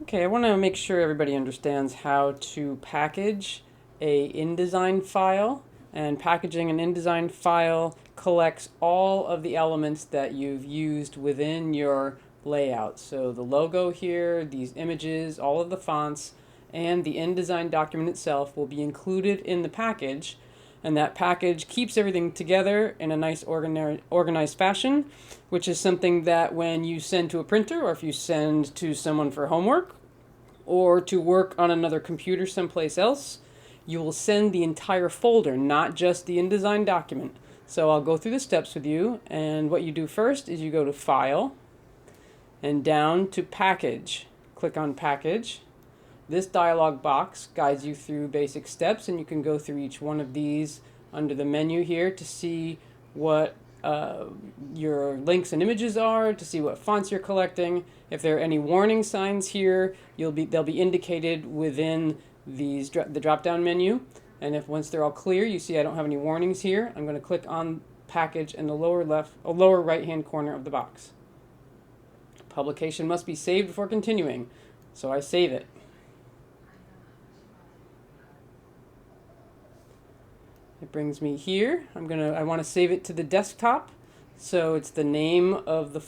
Okay, I want to make sure everybody understands how to package a InDesign file. And packaging an InDesign file collects all of the elements that you've used within your layout. So the logo here, these images, all of the fonts, and the InDesign document itself will be included in the package. And that package keeps everything together in a nice organized fashion, which is something that when you send to a printer or if you send to someone for homework or to work on another computer someplace else, you will send the entire folder, not just the InDesign document. So I'll go through the steps with you, and what you do first is you go to File and down to Package. Click on Package. This dialog box guides you through basic steps, and you can go through each one of these under the menu here to see what your links and images are, to see what fonts you're collecting. If there are any warning signs here, they'll be indicated within the drop-down menu. And if once they're all clear, you see I don't have any warnings here, I'm going to click on Package in the lower right-hand corner of the box. Publication must be saved before continuing, so I save it. It brings me here. I want to save it to the desktop, so it's the name of the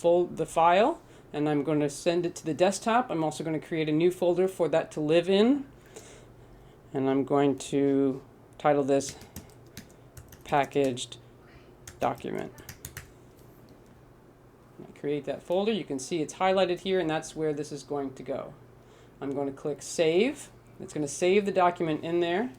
file, and I'm going to send it to the desktop. I'm also going to create a new folder for that to live in, and I'm going to title this packaged document. I create that folder. You can see it's highlighted here, and that's where this is going to go. I'm going to click Save. It's going to save the document in there.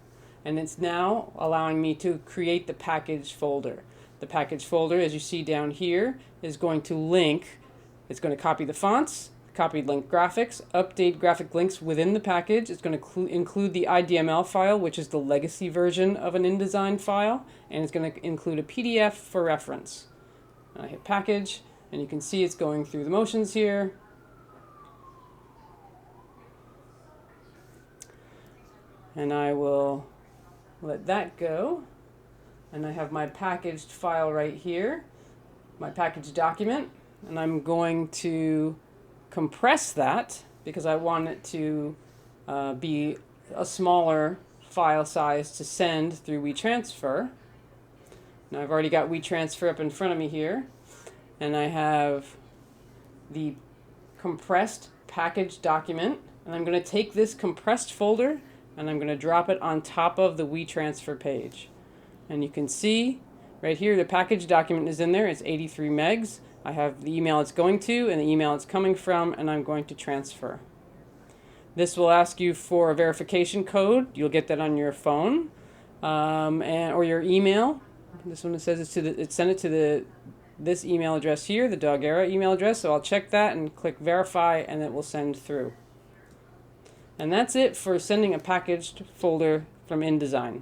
And it's now allowing me to create the package folder. The package folder, as you see down here, is going to link. It's going to copy the fonts, copy link graphics, update graphic links within the package. It's going to include the IDML file, which is the legacy version of an InDesign file, and it's going to include a PDF for reference. And I hit Package, and you can see it's going through the motions here. And I will let that go, and I have my packaged file right here, my packaged document, and I'm going to compress that because I want it to be a smaller file size to send through WeTransfer. Now I've already got WeTransfer up in front of me here, and I have the compressed packaged document, and I'm going to take this compressed folder and I'm going to drop it on top of the WeTransfer page. And you can see right here the package document is in there. It's 83 megs. I have the email it's going to and the email it's coming from, and I'm going to transfer. This will ask you for a verification code. You'll get that on your phone or your email. This one says it's send it to this email address here, the Dogera email address. So I'll check that and click verify, and it will send through. And that's it for sending a packaged folder from InDesign.